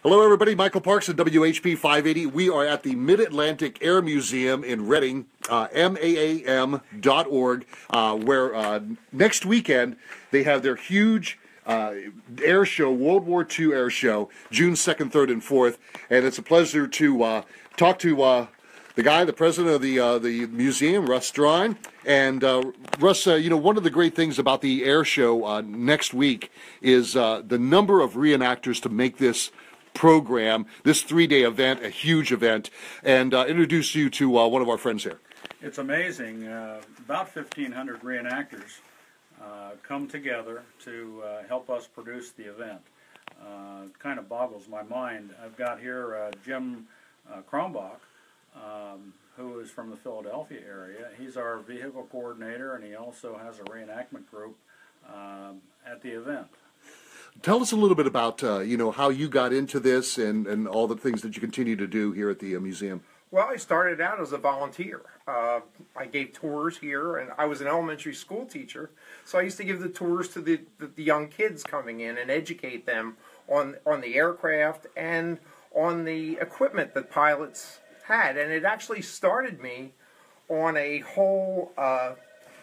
Hello, everybody. Michael Parks at WHP 580. We are at the Mid-Atlantic Air Museum in Reading, maam.org, where next weekend they have their huge air show, World War II air show, June 2nd, 3rd, and 4th. And it's a pleasure to talk to the guy, the president of the museum, Russ Strine. And Russ, one of the great things about the air show next week is the number of re-enactors to make this program, this three-day event, a huge event, and introduce you to one of our friends here. It's amazing. About 1,500 reenactors come together to help us produce the event. It kind of boggles my mind. I've got here Jim Kronbach, who is from the Philadelphia area. He's our vehicle coordinator, and he also has a reenactment group at the event. Tell us a little bit about how you got into this and all the things that you continue to do here at the museum. Well, I started out as a volunteer. I gave tours here, and I was an elementary school teacher, so I used to give the tours to the young kids coming in and educate them on the aircraft and on the equipment that pilots had. And it actually started me on a whole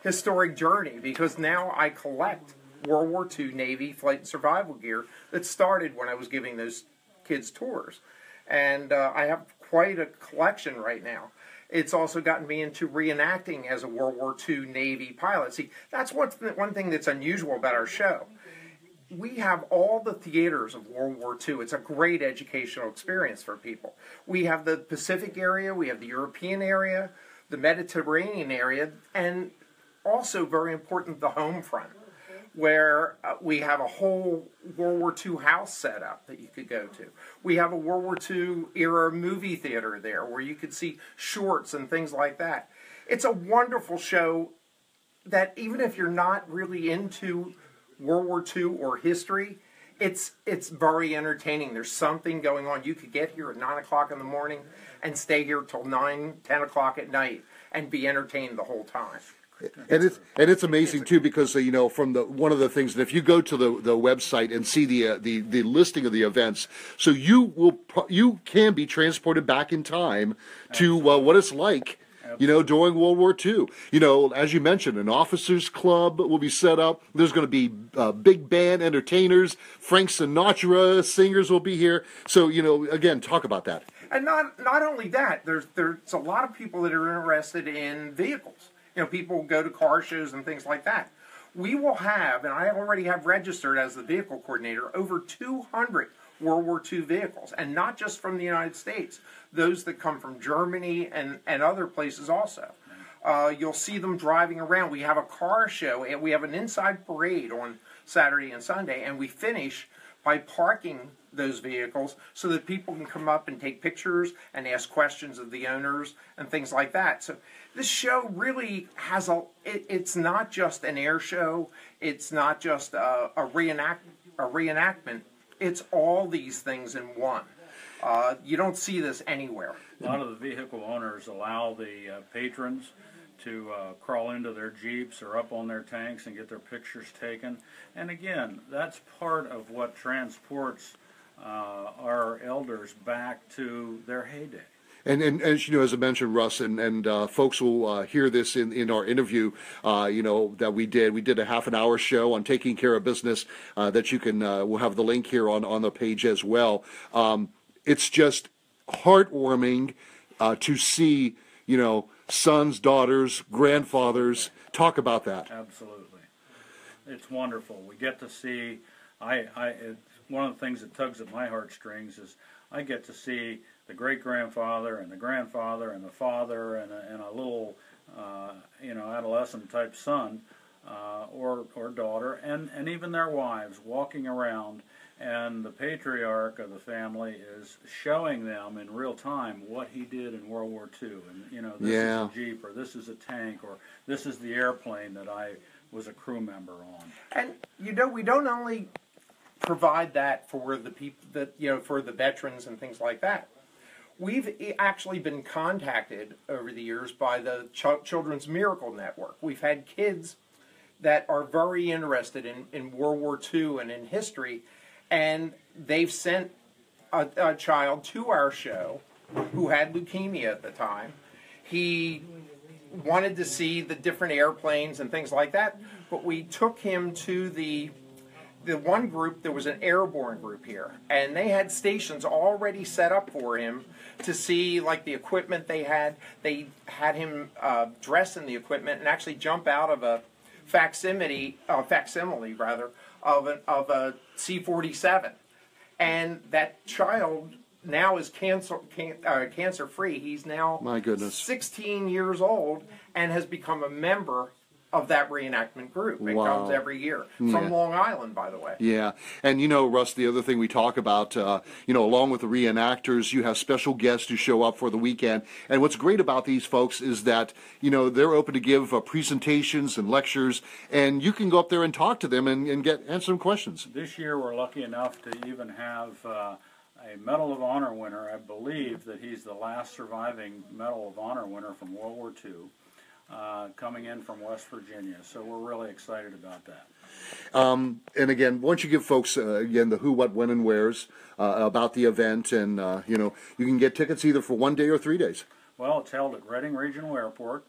historic journey, because now I collect World War II Navy flight and survival gear that started when I was giving those kids tours. And I have quite a collection right now. It's also gotten me into reenacting as a World War II Navy pilot. See, that's one thing that's unusual about our show. We have all the theaters of World War II. It's a great educational experience for people. We have the Pacific area, we have the European area, the Mediterranean area, and also, very important, the home front, where we have a whole World War II house set up that you could go to. We have a World War II era movie theater there where you could see shorts and things like that. It's a wonderful show that even if you're not really into World War II or history, it's very entertaining. There's something going on. You could get here at 9 o'clock in the morning and stay here till 9, 10 o'clock at night and be entertained the whole time. And it's amazing too, because from one of the things that if you go to the website and see the listing of the events, so you can be transported back in time to what it's like, during World War II. As you mentioned, an officers club will be set up. There's going to be big band entertainers. Frank Sinatra singers will be here. So again, talk about that. And not only that, there's a lot of people that are interested in vehicles. People go to car shows and things like that. We will have, and I already have registered as the vehicle coordinator, over 200 World War II vehicles, and not just from the United States, those that come from Germany and other places also. You'll see them driving around. We have a car show, and we have an inside parade on Saturday and Sunday, and we finish by parking those vehicles so that people can come up and take pictures and ask questions of the owners and things like that. So this show really has it's not just an air show, it's not just a reenactment, it's all these things in one. You don't see this anywhere. A lot of the vehicle owners allow the patrons to crawl into their Jeeps or up on their tanks and get their pictures taken. And again, that's part of what transports our elders back to their heyday. And as as I mentioned, Russ, and folks will hear this in our interview, that we did a half an hour show on taking care of business that you can, we'll have the link here on the page as well. It's just heartwarming to see, sons, daughters, grandfathers talk about that. Absolutely. It's wonderful. We get to see, one of the things that tugs at my heartstrings is I get to see the great-grandfather and the grandfather and the father and a little, adolescent-type son or daughter, and even their wives walking around, and the patriarch of the family is showing them in real time what he did in World War II. And, this is a Jeep, or this is a tank, or this is the airplane that I was a crew member on. And, we don't only provide that for the people that, for the veterans and things like that. We've actually been contacted over the years by the Children's Miracle Network. We've had kids that are very interested in World War II and in history, and they've sent a child to our show who had leukemia at the time. He wanted to see the different airplanes and things like that, but we took him to the one group. There was an airborne group here, and they had stations already set up for him to see, like, the equipment they had. They had him dress in the equipment and actually jump out of a facsimile rather, of a C-47, and that child now is cancer free. He's now, my goodness, 16 years old and has become a member of that reenactment group. It comes every year from Long Island, by the way. Yeah, and you know, Russ, the other thing we talk about, you know, along with the reenactors, you have special guests who show up for the weekend. And what's great about these folks is that, you know, they're open to give presentations and lectures, and you can go up there and talk to them and answer some questions. This year we're lucky enough to even have a Medal of Honor winner. I believe that he's the last surviving Medal of Honor winner from World War II. Coming in from West Virginia, so we're really excited about that. And again, once you give folks again the who, what, when, and wheres about the event, and you know, you can get tickets either for 1 day or 3 days. Well, it's held at Reading Regional Airport.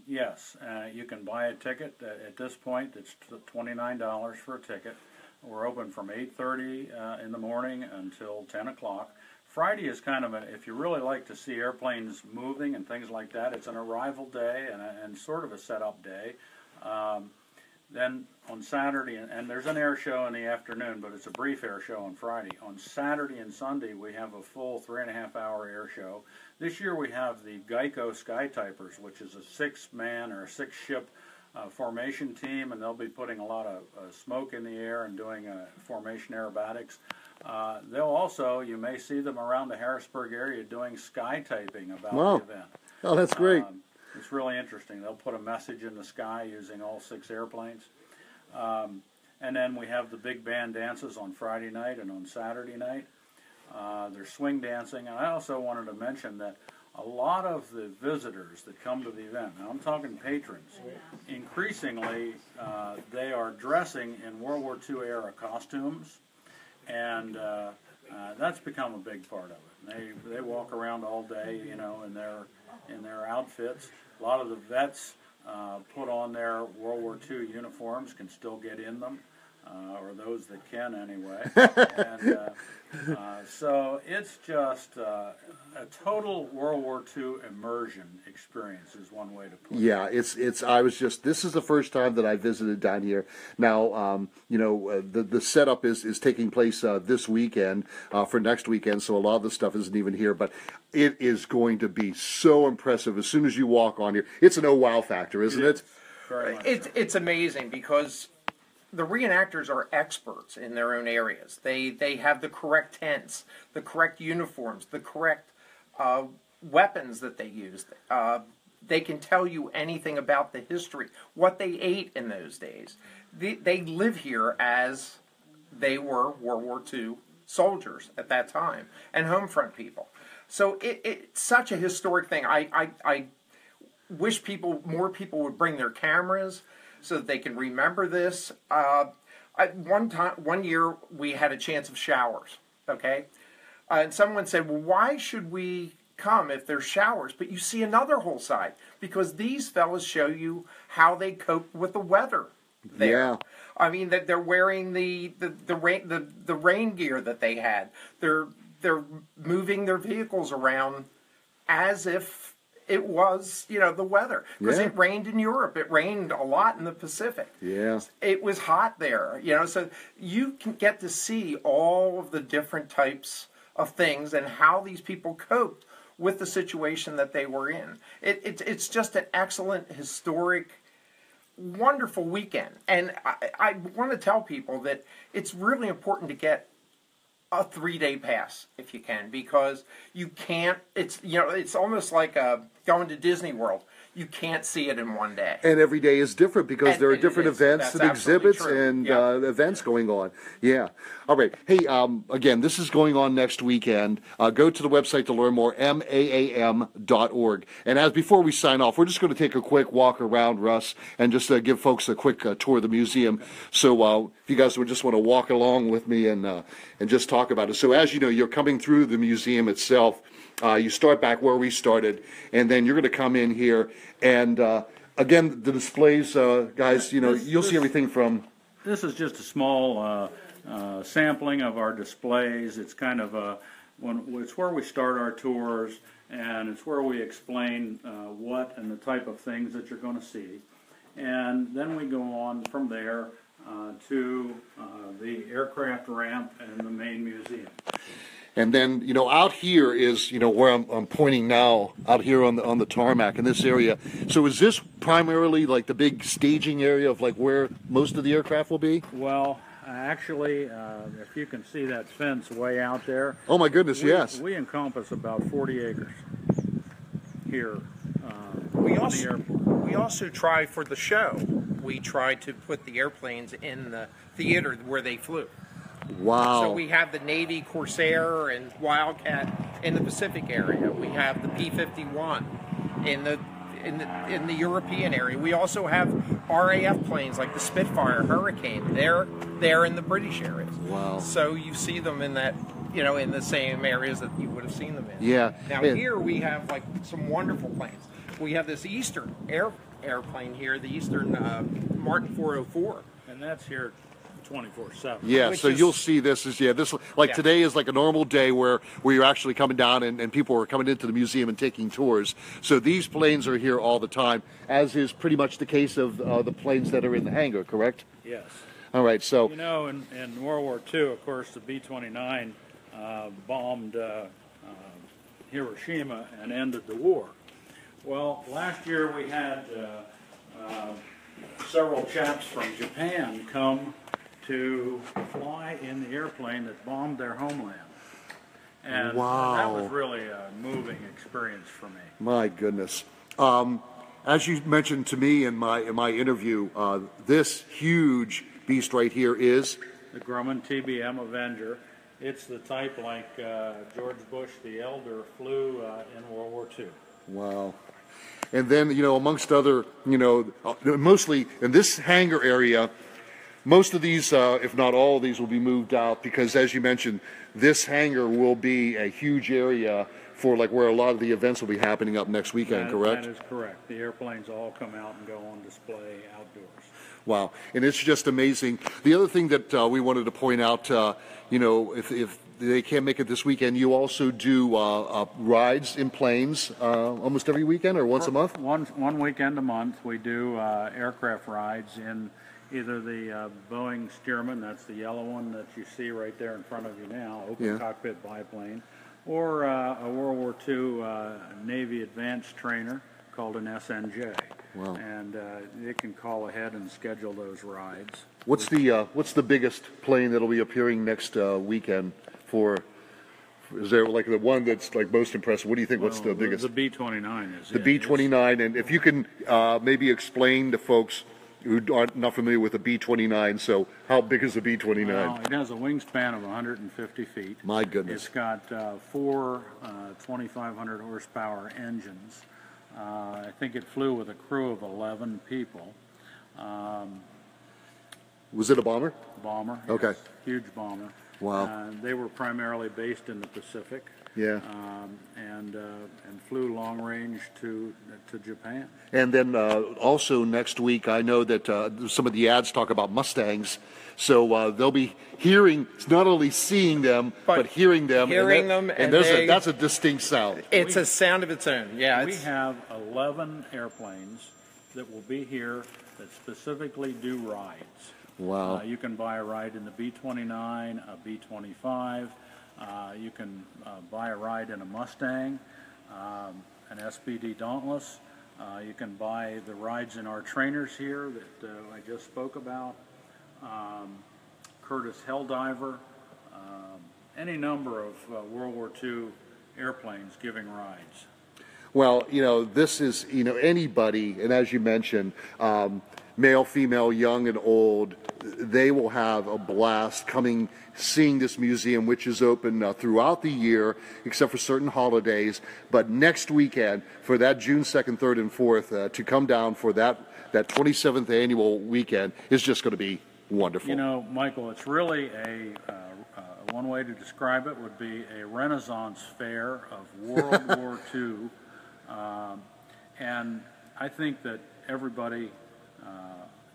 Yes, you can buy a ticket at this point. It's $29 for a ticket. We're open from 8:30 in the morning until 10 o'clock. Friday is kind of if you really like to see airplanes moving and things like that, it's an arrival day and sort of a setup day. Then on Saturday, and there's an air show in the afternoon, but it's a brief air show on Friday. On Saturday and Sunday, we have a full 3.5-hour air show. This year we have the Geico Skytypers, which is a 6-man or a 6-ship formation team, and they'll be putting a lot of smoke in the air and doing formation aerobatics. They'll also, you may see them around the Harrisburg area doing sky typing about the event. Oh, that's great. It's really interesting. They'll put a message in the sky using all 6 airplanes. And then we have the big band dances on Friday night and on Saturday night. There's swing dancing. And I also wanted to mention that a lot of the visitors that come to the event, now I'm talking patrons, increasingly they are dressing in World War II era costumes. And that's become a big part of it. They walk around all day, you know, in their outfits. A lot of the vets put on their World War II uniforms, can still get in them, or those that can anyway. And so it's just a total World War II immersion experience is one way to put it. Yeah, this is the first time that I visited down here. Now, you know, the setup is taking place this weekend for next weekend, so a lot of the stuff isn't even here, but it is going to be so impressive as soon as you walk on here. It's an oh wow factor, isn't it? Very much. It's amazing because the reenactors are experts in their own areas. They have the correct tents, the correct uniforms, the correct weapons that they use. They can tell you anything about the history, what they ate in those days. They live here as they were World War II soldiers at that time and home front people. So it's such a historic thing. I wish more people would bring their cameras so that they can remember this. One year we had a chance of showers, okay? And someone said, well, why should we come if there's showers? But you see another whole side, because these fellas show you how they cope with the weather there. Yeah. I mean, that they're wearing the rain gear that they had. They're moving their vehicles around as if it was, you know, the weather. Because it rained in Europe. It rained a lot in the Pacific. Yeah. It was hot there, you know. So you can get to see all of the different types of things and how these people coped with the situation that they were in. It's just an excellent, historic, wonderful weekend. And I want to tell people that it's really important to get a 3-day pass if you can, because you can't, it's, you know, it's almost like going to Disney World. you can't see it in one day. And every day is different because there are different events and exhibits and events going on. Yeah. All right. Hey, again, this is going on next weekend. Go to the website to learn more, maam.org. And as before we sign off, we're just going to take a quick walk around, Russ, and just give folks a quick tour of the museum. So if you guys would just want to walk along with me and just talk about it. So as you know, you're coming through the museum itself. You start back where we started, and then you're going to come in here. And again, the displays, guys, you'll see everything from... This is just a small sampling of our displays. It's kind of it's where we start our tours, and it's where we explain what and the type of things that you're going to see. And then we go on from there to the aircraft ramp and the main museum. And then, out here is, where I'm pointing now, out here on the tarmac in this area. So is this primarily like the big staging area of like where most of the aircraft will be? Well, actually, if you can see that fence way out there. Oh my goodness, yes. We encompass about 40 acres here We on the airport. We also try for the show. We try to put the airplanes in the theater where they flew. Wow. So we have the Navy Corsair and Wildcat in the Pacific area. We have the P-51 in the European area. We also have RAF planes like the Spitfire, Hurricane. They're in the British areas. Wow. So you see them in that, in the same areas that you would have seen them in. Yeah. Now here we have like some wonderful planes. We have this Eastern airplane here, the Eastern Martin 404. And that's here 24/7. Yeah, so you'll see this is today is like a normal day where you're actually coming down and people are coming into the museum and taking tours. So these planes are here all the time, as is pretty much the case of the planes that are in the hangar, correct? Yes. All right, so in World War II, of course, the B-29 bombed Hiroshima and ended the war. Well, last year we had several chaps from Japan come to fly in the airplane that bombed their homeland. And that was really a moving experience for me. My goodness. As you mentioned to me in my interview, this huge beast right here is? The Grumman Tbm Avenger. It's the type like George Bush the Elder flew in World War II. Wow. And then, amongst other, mostly in this hangar area, most of these, if not all of these, will be moved out because, as you mentioned, this hangar will be a huge area for like where a lot of the events will be happening up next weekend, correct? That is correct. The airplanes all come out and go on display outdoors. Wow, and it's just amazing. The other thing that we wanted to point out, if they can't make it this weekend, you also do rides in planes almost every weekend or once a month? One weekend a month. We do aircraft rides in either the Boeing Stearman, that's the yellow one that you see right there in front of you now, open cockpit biplane, or a World War II Navy advanced trainer called an SNJ. Wow. And they can call ahead and schedule those rides. What's the biggest plane that'll be appearing next weekend for? Is there like the one that's like most impressive? What do you think? What's the biggest? The B-29 is. The B-29, and if you can maybe explain to folks who are not familiar with the B-29, so how big is the B-29? Well, it has a wingspan of 150 feet. My goodness. It's got four 2,500 horsepower engines. I think it flew with a crew of 11 people. Was it a bomber? Bomber. Okay. Yes, huge bomber. Wow. They were primarily based in the Pacific. Yeah. And flew long range to Japan. And then also next week, I know that some of the ads talk about Mustangs, so they'll be hearing, not only seeing them, but hearing them. And that's a distinct sound. It's a sound of its own. Yeah. We have 11 airplanes that will be here that specifically do rides. Wow. You can buy a ride in the B-29, a B-25. You can buy a ride in a Mustang, an SPD Dauntless. You can buy the rides in our trainers here that I just spoke about. Curtiss Helldiver, any number of World War II airplanes giving rides. Well, this is, anybody, and as you mentioned, male, female, young, and old, they will have a blast seeing this museum, which is open throughout the year, except for certain holidays. But next weekend, for that June 2nd, 3rd, and 4th, to come down for that 27th annual weekend is just going to be wonderful. Michael, it's really one way to describe it would be a Renaissance fair of World War II. And I think that everybody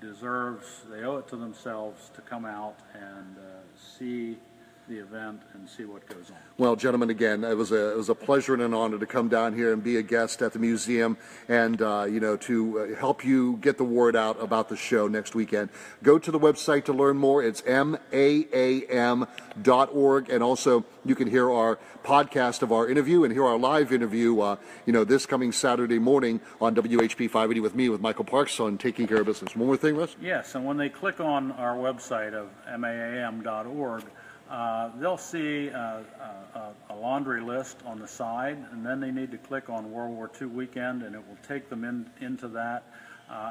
they owe it to themselves to come out and see the event and see what goes on. Well, gentlemen, again, it was a pleasure and an honor to come down here and be a guest at the museum, and to help you get the word out about the show next weekend. Go to the website to learn more. It's maam.org, and also you can hear our podcast of our interview and hear our live interview this coming Saturday morning on WHP 580 with me, with Michael Parks, on Taking Care of Business. One more thing, Russ? Yes, and when they click on our website of maam.org, they'll see a laundry list on the side, and then they need to click on World War II weekend, and it will take them into that,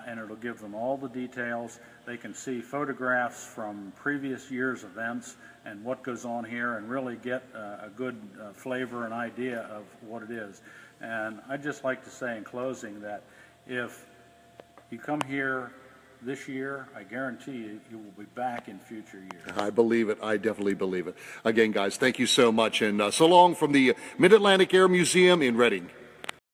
and it'll give them all the details. They can see photographs from previous year's events and what goes on here, and really get a good flavor and idea of what it is. And I'd just like to say in closing that if you come here this year, I guarantee you will be back in future years. I believe it. I definitely believe it. Again, guys, thank you so much, and so long from the Mid-Atlantic Air Museum in Reading.